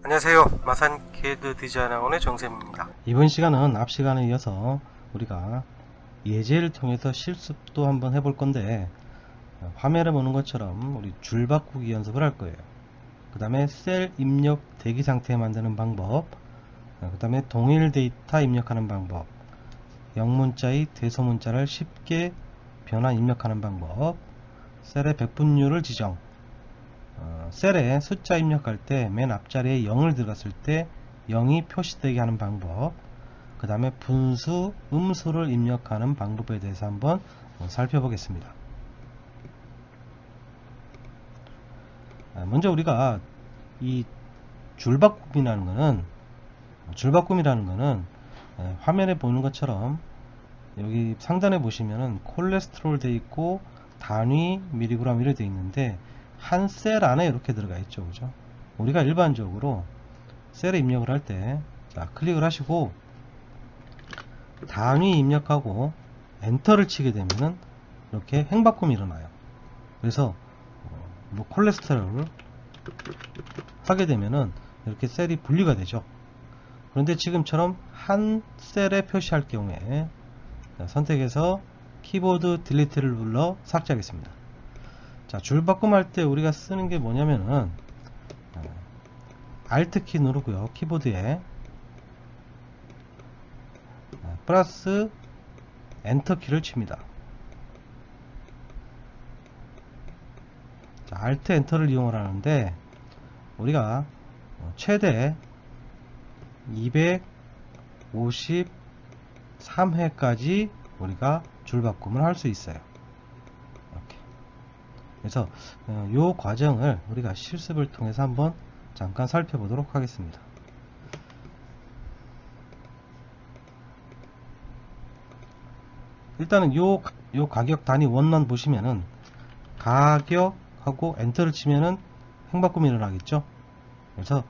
안녕하세요. 마산 CAD 디자인학원의 정쌤입니다. 이번 시간은 앞 시간에 이어서 우리가 예제를 통해서 실습도 한번 해볼 건데, 화면에 보는 것처럼 우리 줄 바꾸기 연습을 할 거예요. 그 다음에 셀 입력 대기 상태 만드는 방법, 그 다음에 동일 데이터 입력하는 방법, 영문자의 대소문자를 쉽게 변환 입력하는 방법, 셀의 백분율을 지정, 셀에 숫자 입력할 때 맨 앞자리에 0을 들어갔을 때 0이 표시되게 하는 방법, 그 다음에 분수, 음수를 입력하는 방법에 대해서 한번 살펴보겠습니다. 먼저 우리가 이 줄바꿈이라는 거는 화면에 보는 것처럼 여기 상단에 보시면은 콜레스테롤 되어 있고 단위 미리그램 이렇게 되어 있는데 한 셀 안에 이렇게 들어가 있죠. 그죠? 우리가 일반적으로 셀에 입력을 할 때 클릭을 하시고 단위 입력하고 엔터를 치게 되면은 이렇게 행바꿈이 일어나요. 그래서 뭐 콜레스테롤을 하게 되면은 이렇게 셀이 분리가 되죠. 그런데 지금처럼 한 셀에 표시할 경우에 선택해서 키보드 딜리트를 눌러 삭제하겠습니다. 자, 줄바꿈할 때 우리가 쓰는 게 뭐냐면은 Alt 키 누르고요. 키보드에 플러스 엔터 키를 칩니다. 자, Alt 엔터를 이용을 하는데 우리가 최대 253회까지 우리가 줄바꿈을 할 수 있어요. 이렇게. 그래서 이 과정을 우리가 실습을 통해서 한번 잠깐 살펴보도록 하겠습니다. 일단은 요 가격 단위 원만 보시면은 가격하고 엔터를 치면은 행바꿈이 일어나겠죠. 그래서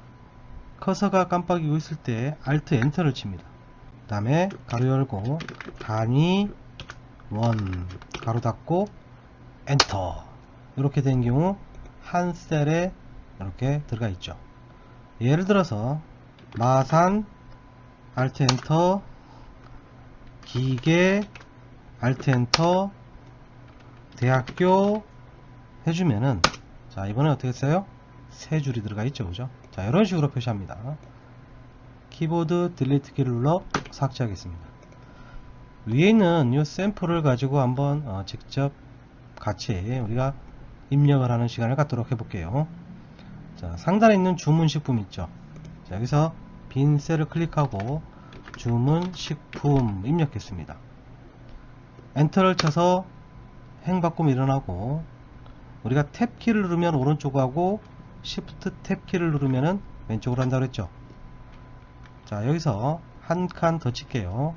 커서가 깜빡이고 있을 때 Alt 엔터를 칩니다. 그 다음에 가로 열고 단위 원 가로 닫고 엔터, 이렇게 된 경우 한 셀에 이렇게 들어가 있죠. 예를 들어서 마산 Alt 엔터, 기계 Alt 엔터, 대학교 해주면은, 자, 이번에 어떻게 써요? 세 줄이 들어가 있죠. 그죠? 자, 이런 식으로 표시합니다. 키보드 딜리트 키를 눌러 삭제하겠습니다. 위에 있는 이 샘플을 가지고 한번 직접 같이 우리가 입력을 하는 시간을 갖도록 해볼게요. 자, 상단에 있는 주문식품 있죠. 자, 여기서 빈 셀을 클릭하고 주문식품 입력했습니다. 엔터를 쳐서 행바꿈이 일어나고, 우리가 탭 키를 누르면 오른쪽으로 하고 시프트 탭 키를 누르면 왼쪽으로 한다고 했죠. 자, 여기서 한 칸 더 칠게요.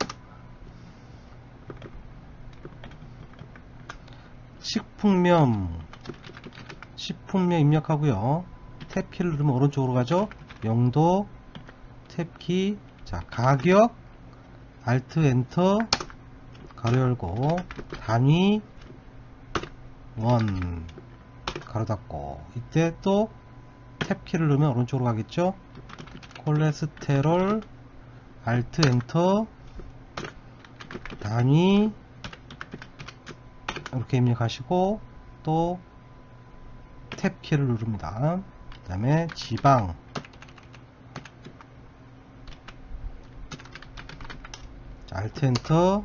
식품명 입력하고요. 탭 키를 누르면 오른쪽으로 가죠. 용도 탭 키, 자, 가격 Alt 엔터 가로 열고 단위 원 가로 닫고, 이때 또 탭 키를 누르면 오른쪽으로 가겠죠. 콜레스테롤 Alt 엔터 단위 이렇게 입력하시고 또 탭 키를 누릅니다. 그 다음에 지방 Alt 엔터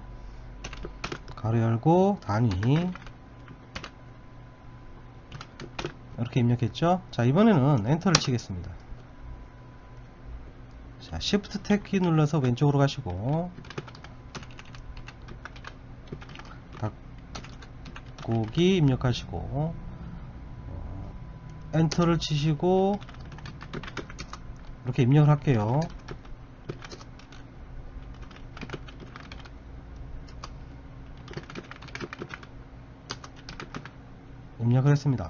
가로 열고 단위 이렇게 입력했죠. 자, 이번에는 엔터를 치겠습니다. 자, Shift 탭 키 눌러서 왼쪽으로 가시고 닭고기 입력하시고 엔터를 치시고 이렇게 입력을 할게요. 입력을 했습니다.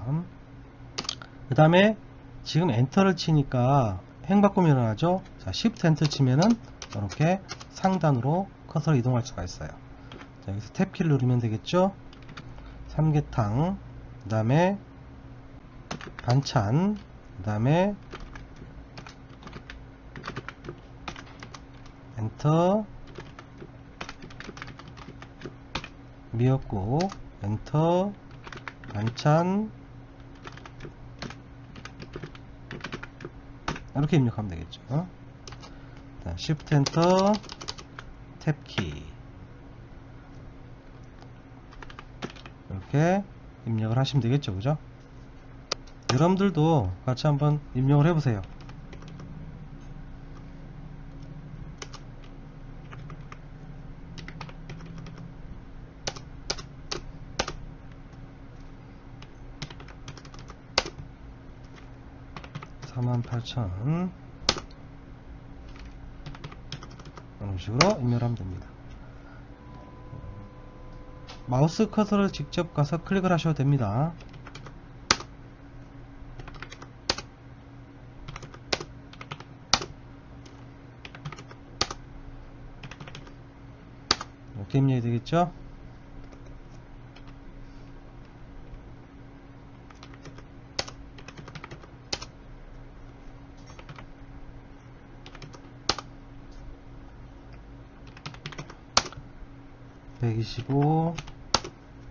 그 다음에 지금 엔터를 치니까 행바꿈이 일어나죠. 자, Shift 엔터 치면은 이렇게 상단으로 커서를 이동할 수가 있어요. 자, 여기서 탭 키를 누르면 되겠죠. 삼계탕, 그 다음에 반찬, 그 다음에 엔터, 미역국, 엔터, 반찬, 이렇게 입력하면 되겠죠. Shift 엔터, 탭키, 이렇게 입력을 하시면 되겠죠. 그죠? 여러분들도 같이 한번 입력을 해보세요. (48,000) 이런 식으로 입력을 하면 됩니다. 마우스 커서를 직접 가서 클릭을 하셔도 됩니다. 이렇게 입력이 되겠죠? (125)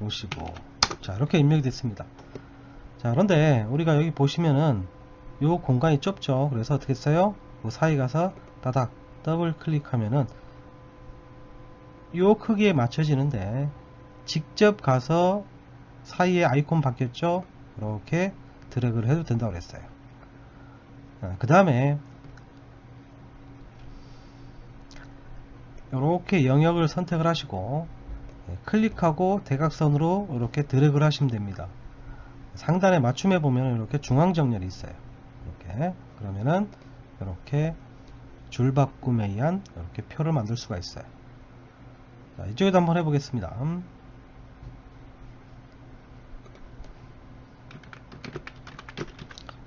55. 자, 이렇게 입력이 됐습니다. 자, 그런데 우리가 여기 보시면은 요 공간이 좁죠. 그래서 어떻게 써요? 그 사이 가서 따닥 더블 클릭하면은 요 크기에 맞춰지는데, 직접 가서 사이에 아이콘 바뀌었죠? 이렇게 드래그를 해도 된다고 그랬어요. 그 다음에 이렇게 영역을 선택을 하시고 클릭하고 대각선으로 이렇게 드래그를 하시면 됩니다. 상단에 맞춤해 보면 이렇게 중앙 정렬이 있어요. 이렇게 그러면은 이렇게 줄바꿈에 의한 이렇게 표를 만들 수가 있어요. 자, 이쪽에도 한번 해보겠습니다.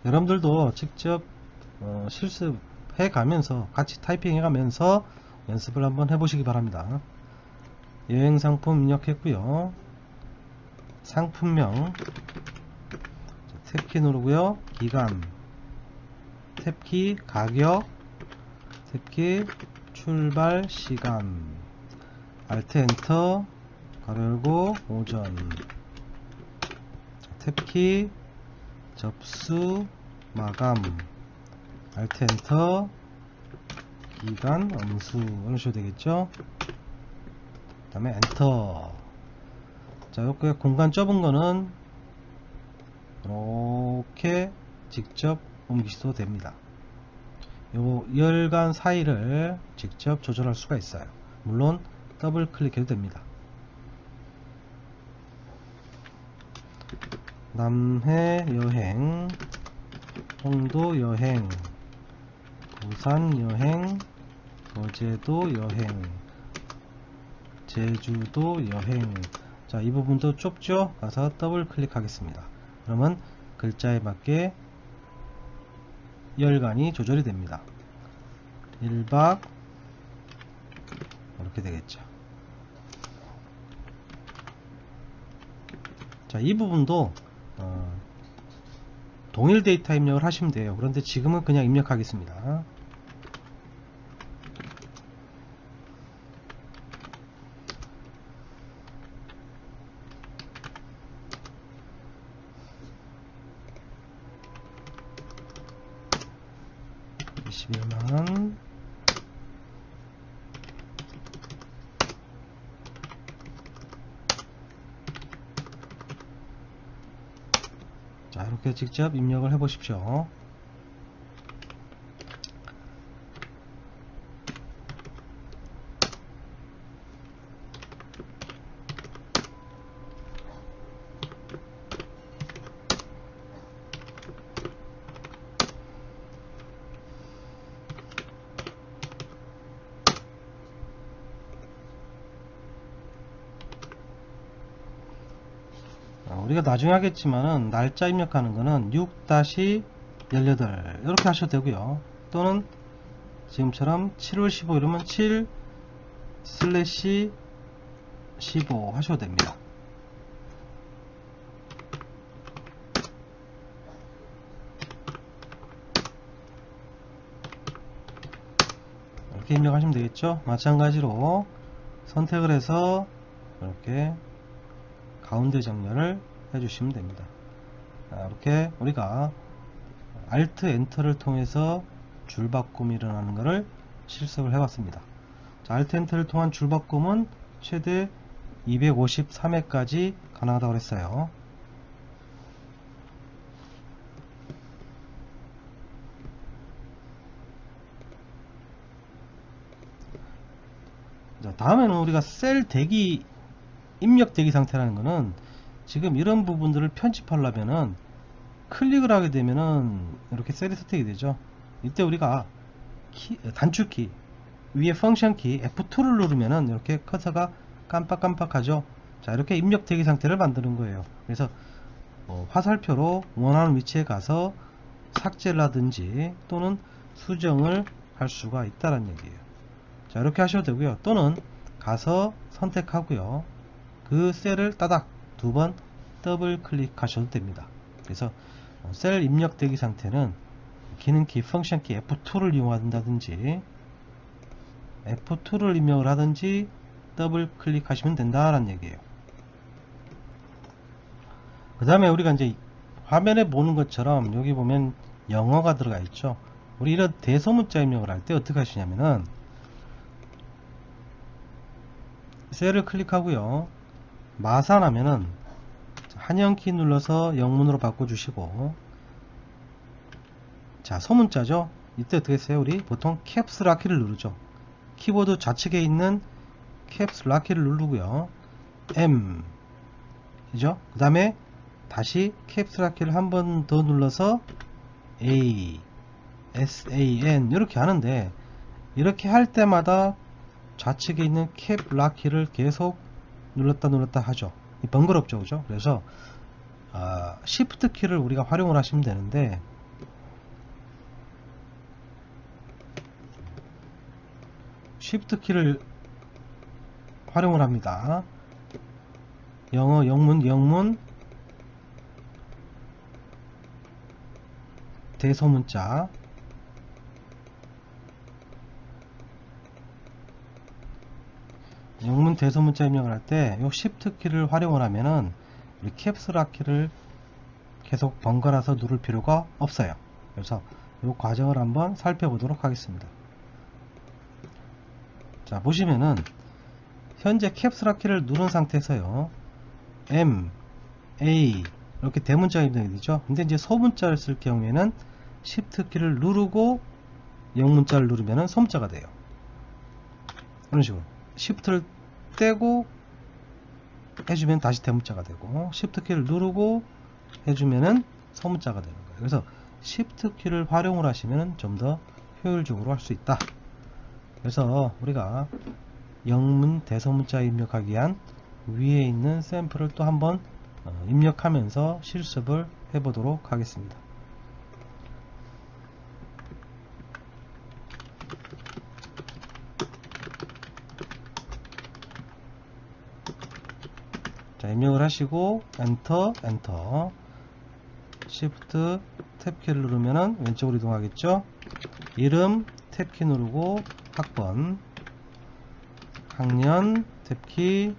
여러분들도 직접 실습해 가면서 같이 타이핑해 가면서 연습을 한번 해보시기 바랍니다. 여행상품 입력했고요. 상품명, 탭키 누르고요. 기간, 탭키 가격, 탭키 출발 시간, 알트 엔터, 가로 열고 오전, 탭키 접수 마감, 알트 엔터, 기간 엄수, 이런 식으로 되겠죠. 그 다음에 엔터. 자, 이렇게 공간 좁은 거는 이렇게 직접 옮기셔도 됩니다. 요 열간 사이를 직접 조절할 수가 있어요. 물론 더블 클릭해도 됩니다. 남해 여행, 홍도 여행, 부산 여행, 거제도 여행, 제주도 여행. 자, 이 부분도 좁죠? 가서 더블 클릭하겠습니다. 그러면 글자에 맞게 열간이 조절이 됩니다. 1박 이렇게 되겠죠. 자, 이 부분도 동일 데이터 입력을 하시면 돼요. 그런데 지금은 그냥 입력하겠습니다. (21만) 자, 이렇게 직접 입력을 해 보십시오. 우리가 나중에 하겠지만은 날짜 입력하는 거는 6-18 이렇게 하셔도 되고요. 또는 지금처럼 7월 15 이러면 7/15 하셔도 됩니다. 이렇게 입력하시면 되겠죠. 마찬가지로 선택을 해서 이렇게 가운데 정렬을 해주시면 됩니다. 이렇게 우리가 Alt 엔터를 통해서 줄바꿈이 일어나는 것을 실습을 해봤습니다. 자, Alt 엔터를 통한 줄바꿈은 최대 253회까지 가능하다고 했어요. 자, 다음에는 우리가 셀 대기 입력 대기 상태라는 것은 지금 이런 부분들을 편집하려면은 클릭을 하게 되면은 이렇게 셀이 선택이 되죠. 이때 우리가 단축키 위에 펑션 키 F2를 누르면은 이렇게 커서가 깜빡깜빡하죠. 자, 이렇게 입력 대기 상태를 만드는 거예요. 그래서 화살표로 원하는 위치에 가서 삭제를 하든지 또는 수정을 할 수가 있다는 얘기예요. 자, 이렇게 하셔도 되고요. 또는 가서 선택하고요. 그 셀을 따닥 두 번 더블 클릭하셔도 됩니다. 그래서 셀 입력 대기 상태는 기능키 펑션키 F2를 이용한다든지 F2를 입력을 하든지 더블 클릭하시면 된다라는 얘기예요. 그 다음에 우리가 이제 화면에 보는 것처럼 여기 보면 영어가 들어가 있죠. 우리 이런 대소문자 입력을 할 때 어떻게 하시냐면은 셀을 클릭하고요. 마산하면은 한영키 눌러서 영문으로 바꿔주시고, 자, 소문자죠. 이때 어떻게 했어요? 우리 보통 캡스락 키를 누르죠. 키보드 좌측에 있는 캡스락 키를 누르고요. M 이죠. 그 다음에 다시 캡스락 키를 한 번 더 눌러서 A SAN 이렇게 하는데, 이렇게 할 때마다 좌측에 있는 캡락 키를 계속 눌렀다 하죠. 번거롭죠, 그죠? 그래서 Shift 키를 우리가 활용을 하시면 되는데, Shift 키를 활용을 합니다. 영어 영문 대소문자 영문 대소문자 입력을 할 때 요 Shift 키를 활용을 하면은 우리 캡스락 키를 계속 번갈아서 누를 필요가 없어요. 그래서 이 과정을 한번 살펴보도록 하겠습니다. 자, 보시면은 현재 캡스락 키를 누른 상태에서요, M, A 이렇게 대문자가 입력이 되죠. 근데 이제 소문자를 쓸 경우에는 Shift 키를 누르고 영문자를 누르면은 소문자가 돼요. 이런 식으로 Shift를 떼고 해주면 다시 대문자가 되고, Shift 키를 누르고 해주면은 소문자가 되는 거예요. 그래서 Shift 키를 활용을 하시면 좀 더 효율적으로 할 수 있다. 그래서 우리가 영문 대소문자 입력하기 위한 위에 있는 샘플을 또 한번 입력하면서 실습을 해보도록 하겠습니다. 자, 입력을 하시고 엔터 Shift 탭키를 누르면은 왼쪽으로 이동하겠죠. 이름 탭키 누르고 학번, 학년 탭키,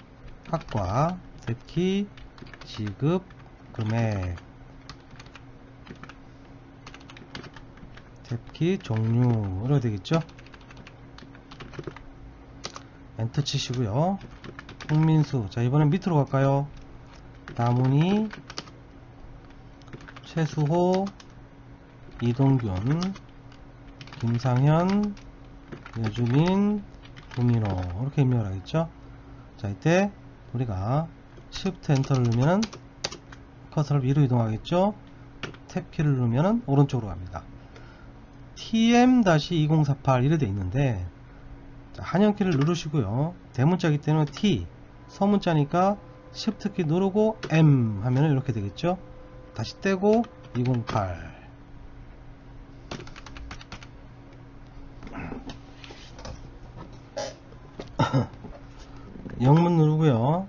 학과 탭키, 지급, 금액 탭키, 종류 이렇게 되겠죠. 엔터 치시고요. 홍민수, 자, 이번엔 밑으로 갈까요? 다문희, 최수호, 이동균, 김상현, 여주민, 구민호 이렇게 입력을 하겠죠. 자, 이때 우리가 Shift 엔터를 누르면 커서를 위로 이동하겠죠. 탭키를 누르면 오른쪽으로 갑니다. TM-2048 이렇게 되어 있는데, 자, 한영키를 누르시고요. 대문자이기 때문에 T, 서문자니까 Shift 키 누르고 M 하면 이렇게 되겠죠. 다시 떼고 208 영문 누르고요.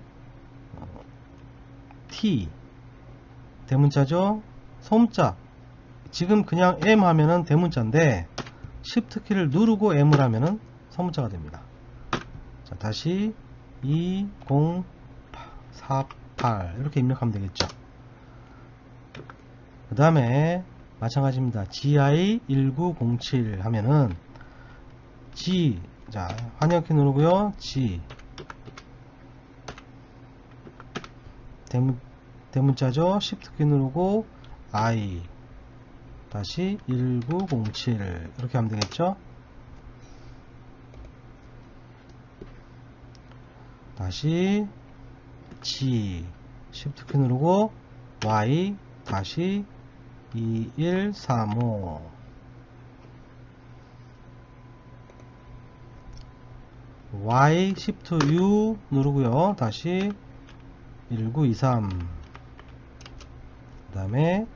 T 대문자죠. 소문자 지금 그냥 M 하면은 대문자인데 Shift 키를 누르고 M을 하면은 소문자가 됩니다. 자, 다시 2048 이렇게 입력하면 되겠죠. 그 다음에 마찬가지입니다. GI1907 하면은 G, 자, 환영키 누르고요. G 대문자죠. Shift 키 누르고 I 다시 1907 이렇게 하면 되겠죠. 다시 G Shift 키 누르고 Y 다시 2135 Y Shift U 누르고요. 다시 1923 그 다음에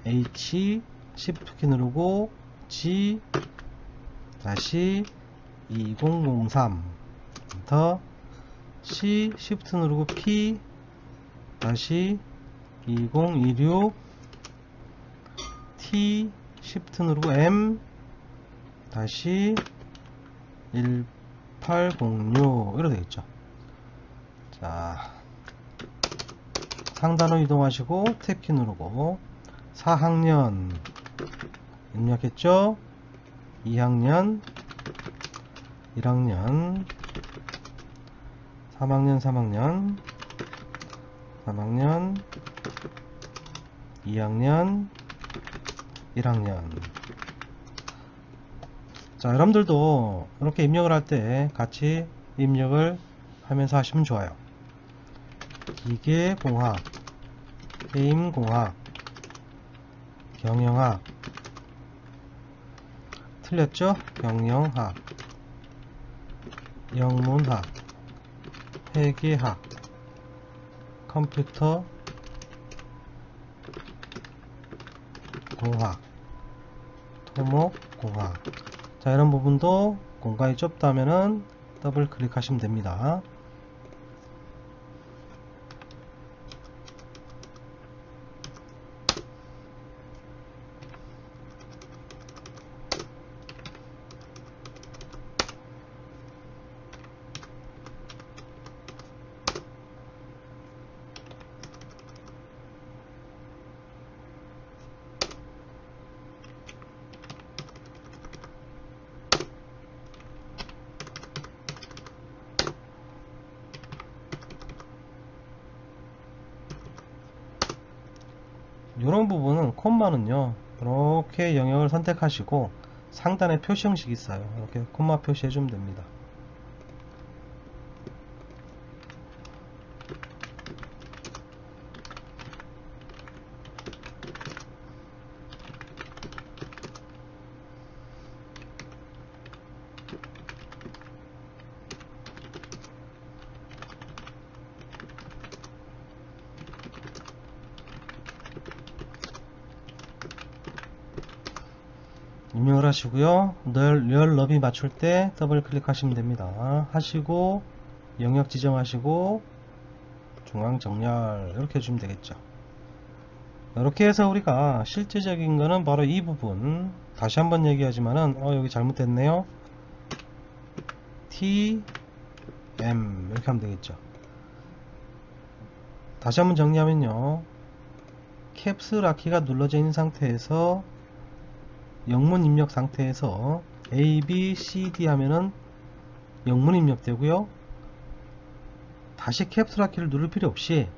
H Shift 키 누르고 G 다시 2003 엔터 C Shift 누르고 P 다시 2026 T Shift 누르고 M 다시 1806 이렇게 되겠죠. 자, 상단으로 이동하시고 탭 키 누르고 4학년 입력했죠. 2학년 1학년 3학년 3학년 3학년 2학년 1학년. 자, 여러분들도 이렇게 입력을 할 때 같이 입력을 하면서 하시면 좋아요. 기계공학, 게임공학, 경영학 틀렸죠? 경영학, 영문학, 회계학, 컴퓨터 공학, 토목공학. 자, 이런 부분도 공간이 좁다면은 더블 클릭하시면 됩니다. 이런 부분은 콤마는요, 이렇게 영역을 선택하시고 상단에 표시 형식이 있어요. 이렇게 콤마 표시해 주면 됩니다. 입력을 하시고요. 열 너비 맞출 때 더블 클릭하시면 됩니다. 하시고 영역 지정하시고 중앙 정렬 이렇게 해주면 되겠죠. 이렇게 해서 우리가 실제적인 거는 바로 이 부분, 다시 한번 얘기하지만은 여기 잘못됐네요. T M 이렇게 하면 되겠죠. 다시 한번 정리하면요, 캡슐아키가 눌러져 있는 상태에서 영문 입력 상태에서 A, B, C, D 하면은 영문 입력되고요. 다시 캡슐아키를 누를 필요 없이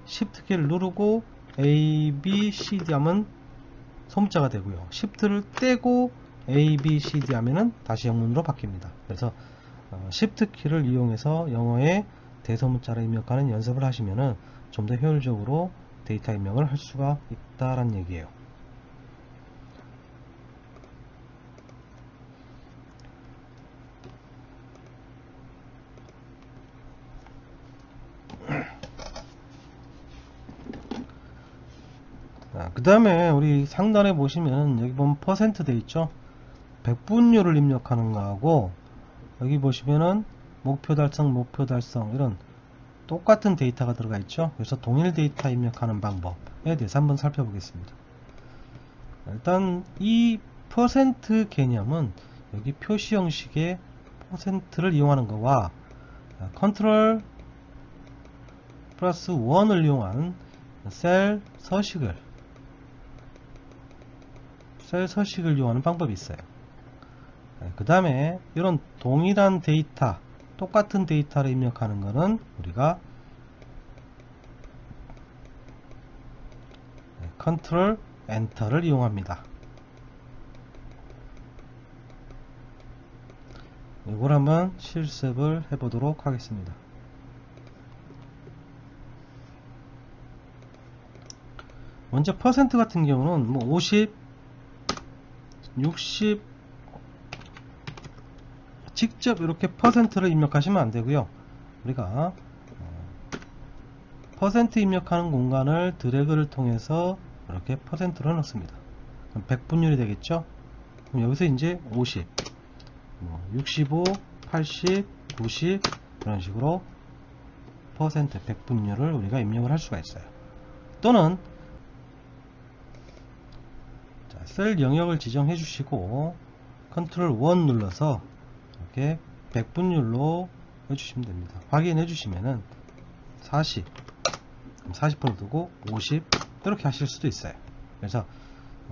Shift 키를 누르고 A, B, C, D 하면 소문자가 되고요. Shift를 떼고 A, B, C, D 하면은 다시 영문으로 바뀝니다. 그래서 Shift 키를 이용해서 영어의 대소문자를 입력하는 연습을 하시면은 좀 더 효율적으로 데이터 입력을 할 수가 있다라는 얘기예요. 그 다음에 우리 상단에 보시면 여기 보면 퍼센트 돼 있죠. 백분율을 입력하는 거하고 여기 보시면은 목표 달성 이런 똑같은 데이터가 들어가 있죠. 그래서 동일 데이터 입력하는 방법에 대해서 한번 살펴보겠습니다. 일단 이 퍼센트 개념은 여기 표시 형식의 퍼센트를 이용하는 거와 컨트롤 플러스 1을 이용한 셀 서식을 이용하는 방법이 있어요. 그 다음에 이런 동일한 데이터, 똑같은 데이터를 입력하는 것은 우리가 컨트롤 엔터를 이용합니다. 이걸 한번 실습을 해보도록 하겠습니다. 먼저 퍼센트 같은 경우는 뭐 50, 60 직접 이렇게 퍼센트를 입력하시면 안 되고요. 우리가 퍼센트 입력하는 공간을 드래그를 통해서 이렇게 퍼센트로 넣습니다. 그럼 100분율이 되겠죠? 그럼 여기서 이제 50, 65, 80, 90 이런 식으로 퍼센트 100분율을 우리가 입력을 할 수가 있어요. 또는 셀 영역을 지정해 주시고 컨트롤 1 눌러서 이렇게 100분율로 해주시면 됩니다. 확인해 주시면은 40, 40% 두고 50 이렇게 하실 수도 있어요. 그래서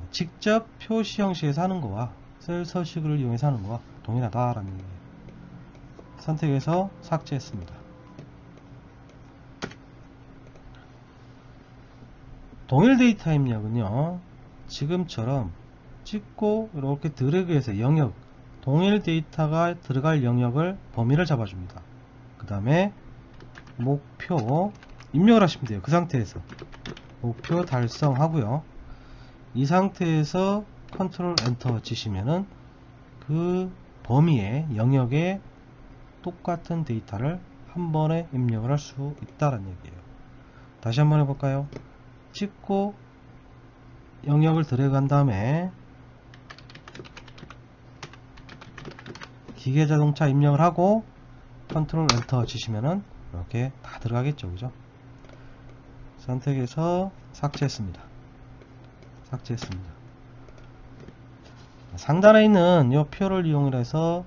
직접 표시 형식에서 하는 거와 셀 서식을 이용해서 하는 거와 동일하다라는 얘기예요. 선택해서 삭제했습니다. 동일 데이터 입력은요, 지금처럼 찍고 이렇게 드래그해서 영역, 동일 데이터가 들어갈 영역을 범위를 잡아줍니다. 그 다음에 목표 입력을 하시면 돼요. 그 상태에서 목표 달성하고요. 이 상태에서 컨트롤 엔터 치시면은 그 범위의 영역에 똑같은 데이터를 한 번에 입력을 할 수 있다는 얘기예요. 다시 한번 해볼까요? 찍고 영역을 드래그한 다음에 기계자동차 입력을 하고 컨트롤 엔터 치시면은 이렇게 다 들어가겠죠, 그죠? 선택해서 삭제했습니다. 상단에 있는 이 표를 이용해서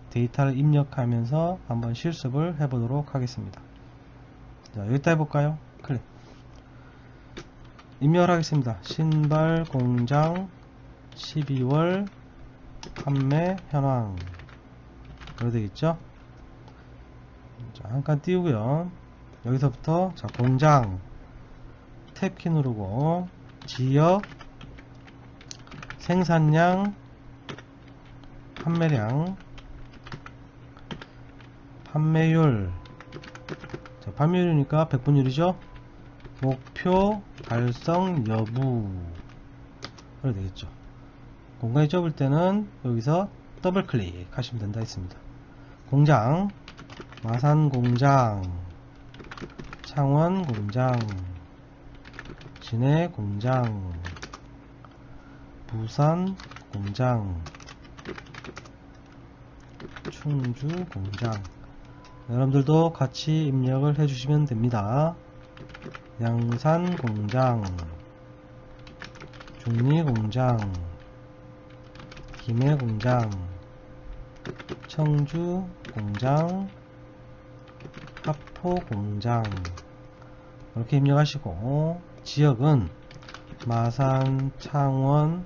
데이터를 입력하면서 한번 실습을 해보도록 하겠습니다. 자, 여기다 해볼까요? 클릭. 입력을 하겠습니다. 신발 공장 12월 판매 현황. 그래 되겠죠? 자, 한 칸 띄우고요. 여기서부터 자, 공장 탭키 누르고 지역, 생산량, 판매량, 판매율. 자, 판매율이니까 100분율이죠. 목표 달성 여부. 그래 되겠죠. 공간이 좁을 때는 여기서 더블 클릭 하시면 된다 했습니다. 공장, 마산 공장, 창원 공장, 진해 공장, 부산 공장, 충주 공장. 여러분들도 같이 입력을 해주시면 됩니다. 양산 공장, 중리 공장, 김해 공장, 청주 공장, 하포 공장. 이렇게 입력하시고 지역은 마산, 창원,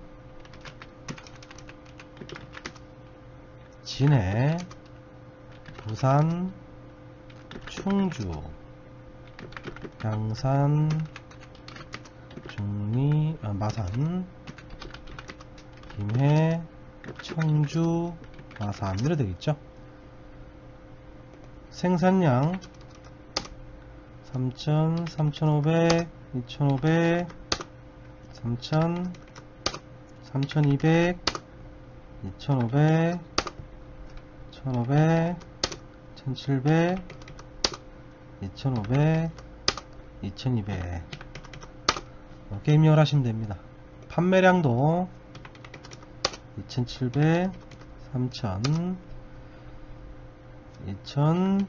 진해, 부산, 충주, 양산, 중리, 마산, 김해, 청주, 마산 이래 되겠죠. 생산량 3,000, 3,500, 2,500, 3,000, 3,200, 2,500, 1,500, 1,700, 2,500, 2,200 이렇게 입력을 하시면 됩니다. 판매량도 2,700, 3,000, 2,000,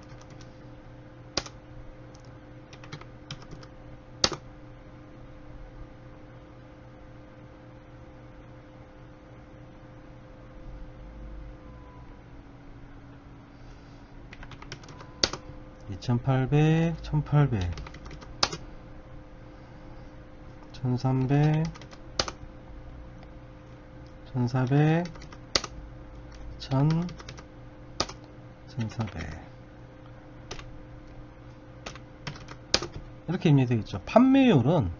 2800, 1800, 1300, 1400, 1000, 1400 이렇게 입력이 되겠죠. 판매율은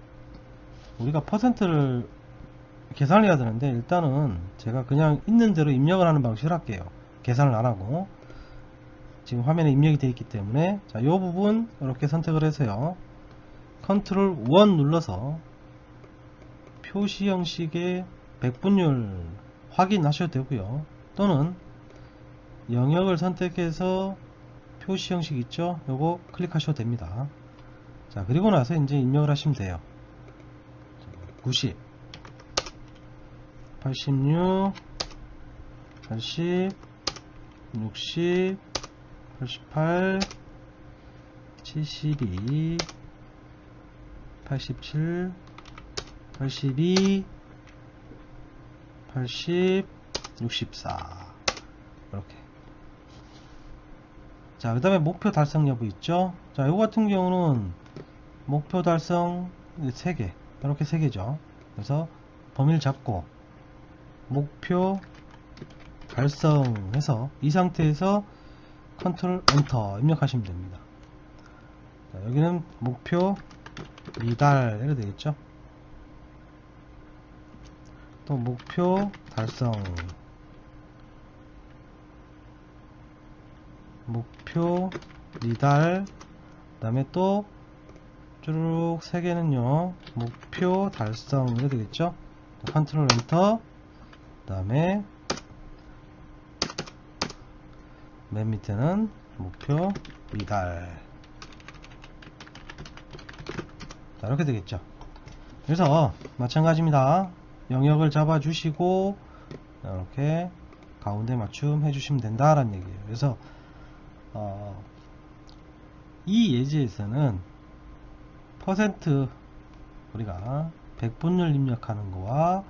우리가 퍼센트를 계산을 해야 되는데, 일단은 제가 그냥 있는 대로 입력을 하는 방식을 할게요. 계산을 안 하고. 지금 화면에 입력이 되어 있기 때문에, 자, 요 부분 이렇게 선택을 해서요, 컨트롤 1 눌러서 표시 형식의 백분율 확인하셔도 되고요, 또는 영역을 선택해서 표시 형식 있죠, 요거 클릭하셔도 됩니다. 자, 그리고 나서 이제 입력을 하시면 돼요. 90, 86, 80, 60, 88, 72, 87, 82, 80, 64 이렇게. 자, 그 다음에 목표 달성 여부 있죠. 자, 이거 같은 경우는 목표 달성 3개, 이렇게 3개죠. 그래서 범위를 잡고 목표 달성해서 이 상태에서 컨트롤 엔터 입력하시면 됩니다. 자, 여기는 목표 미달 이렇게 되겠죠. 또 목표 달성, 목표 미달, 그 다음에 또 쭉 3개는요 목표 달성 이렇게 되겠죠. 컨트롤 엔터, 그 다음에 맨 밑에는 목표 미달. 자, 이렇게 되겠죠. 그래서 마찬가지입니다. 영역을 잡아 주시고 이렇게 가운데 맞춤 해주시면 된다라는 얘기예요. 그래서 이 예제에서는 퍼센트 우리가 백분율 입력하는 거와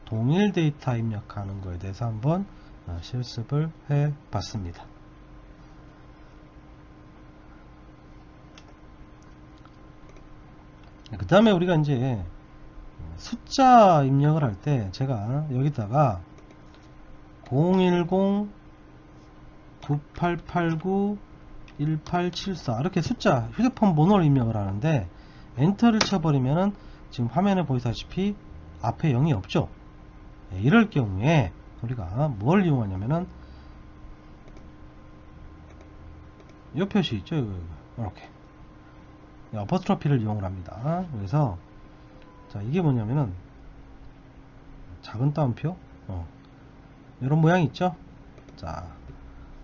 동일 데이터 입력하는 거에 대해서 한번 실습을 해 봤습니다. 그 다음에 우리가 이제 숫자 입력을 할 때 제가 여기다가 010-9889-1874 이렇게 숫자 휴대폰 번호를 입력을 하는데, 엔터를 쳐버리면은 지금 화면에 보이다시피 앞에 0이 없죠. 이럴 경우에 우리가 뭘 이용하냐면은 이 표시 있죠, 이렇게 어퍼스트로피를 이용을 합니다. 그래서 자, 이게 뭐냐면은 작은 따옴표 이런 모양이 있죠. 자,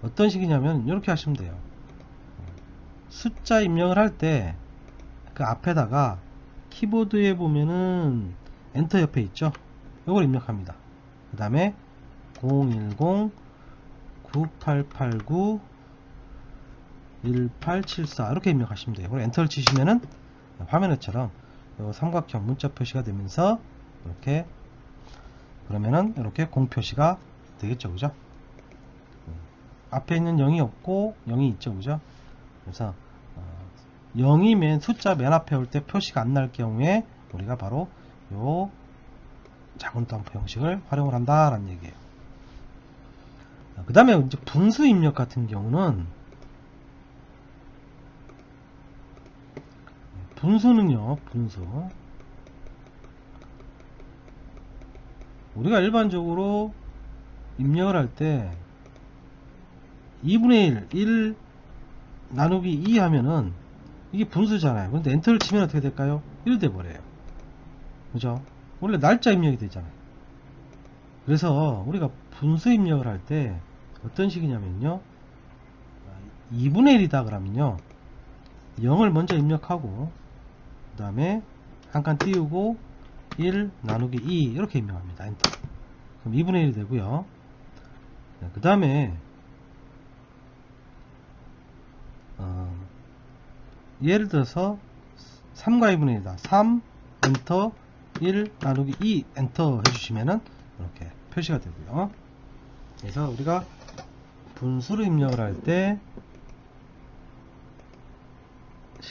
어떤 식이냐면 이렇게 하시면 돼요. 숫자 입력을 할 때 그 앞에다가 키보드에 보면은 엔터 옆에 있죠, 이걸 입력합니다. 그 다음에 010-9889-1874 이렇게 입력하시면 돼요. 그리고 엔터를 치시면은 화면에처럼 삼각형 문자 표시가 되면서 이렇게, 그러면은 이렇게 공표시가 되겠죠, 그죠? 앞에 있는 0이 없고 0이 있죠, 그죠? 그래서 0이면 숫자 맨 앞에 올 때 표시가 안 날 경우에 우리가 바로 요 작은 따옴표 형식을 활용을 한다라는 얘기예요. 그 다음에 이제 분수 입력 같은 경우는, 분수는요, 분수 우리가 일반적으로 입력을 할 때 2분의 1 나누기 2 하면은 이게 분수잖아요. 근데 엔터를 치면 어떻게 될까요? 1 돼버려요. 그죠? 원래 날짜 입력이 되잖아요. 그래서 우리가 분수 입력을 할 때 어떤 식이냐면요, 2분의 1이다 그러면요 0을 먼저 입력하고 그 다음에 한 칸 띄우고 1 나누기 2 이렇게 입력합니다. 엔터. 그럼 2분의 1이 되고요. 그 다음에 예를 들어서 3과 2분의 1이다. 3 엔터, 1 나누기 2 엔터 해주시면은 이렇게 표시가 되고요. 그래서 우리가 분수를 입력을 할 때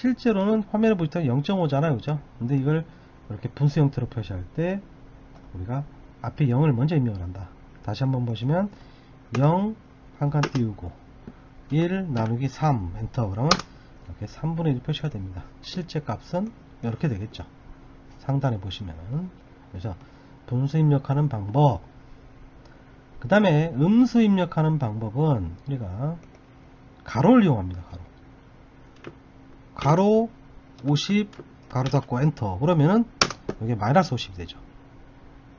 실제로는 화면에 보시면 0.5잖아요. 그죠? 근데 이걸 이렇게 분수 형태로 표시할 때 우리가 앞에 0을 먼저 입력을 한다. 다시 한번 보시면 0 한 칸 띄우고 1 나누기 3 엔터 그러면 이렇게 3분의 1 표시가 됩니다. 실제 값은 이렇게 되겠죠. 상단에 보시면은. 그래서 분수 입력하는 방법, 그 다음에 음수 입력하는 방법은 우리가 가로를 이용합니다. 가로 50 가로 닫고 엔터 그러면은 이게 마이너스 50이 되죠.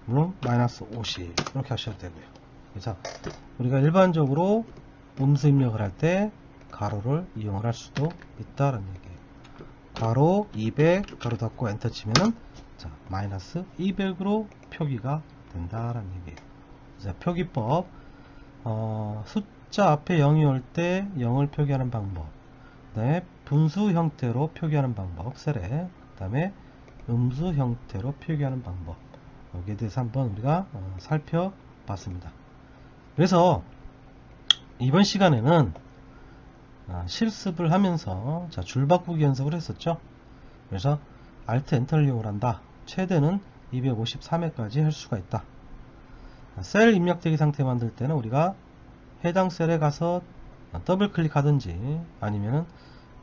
물론 마이너스 50 이렇게 하셔도 되고요. 그래서 우리가 일반적으로 음수 입력을 할 때 가로를 이용을 할 수도 있다는 얘기예요. 가로 200 가로 닫고 엔터 치면은 자 마이너스 200으로 표기가 된다라는 얘기예요. 그래서 표기법 숫자 앞에 0이 올 때 0을 표기하는 방법, 그 다음에 분수 형태로 표기하는 방법 셀에, 그 다음에 음수 형태로 표기하는 방법, 여기에 대해서 한번 우리가 살펴봤습니다. 그래서 이번 시간에는 실습을 하면서 자, 줄바꾸기 연습을 했었죠. 그래서 Alt Enter를 이용을 한다. 최대는 253회까지 할 수가 있다. 셀 입력되기 상태 만들 때는 우리가 해당 셀에 가서 더블 클릭하든지 아니면은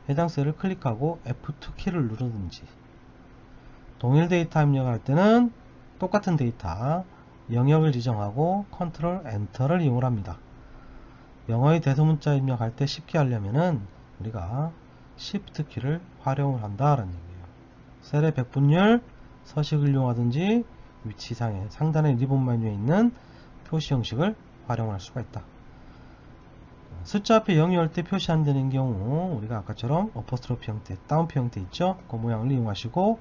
해당 셀을 클릭하고 F2 키를 누르든지, 동일 데이터 입력할 때는 똑같은 데이터 영역을 지정하고 컨트롤 엔터를 이용을 합니다. 영어의 대소문자 입력할 때 쉽게 하려면은 우리가 Shift 키를 활용을 한다라는 얘기예요. 셀의 백분율, 서식을 이용하든지 위치상에 상단의 리본 메뉴에 있는 표시 형식을 활용할 수가 있다. 숫자 앞에 0이 올 때 표시 안 되는 경우 우리가 아까처럼 어퍼스트로피 형태, 다운표 형태 있죠? 그 모양을 이용하시고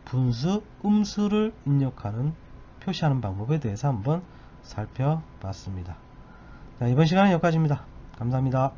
분수, 음수를 입력하는 표시하는 방법에 대해서 한번 살펴봤습니다. 자, 이번 시간은 여기까지입니다. 감사합니다.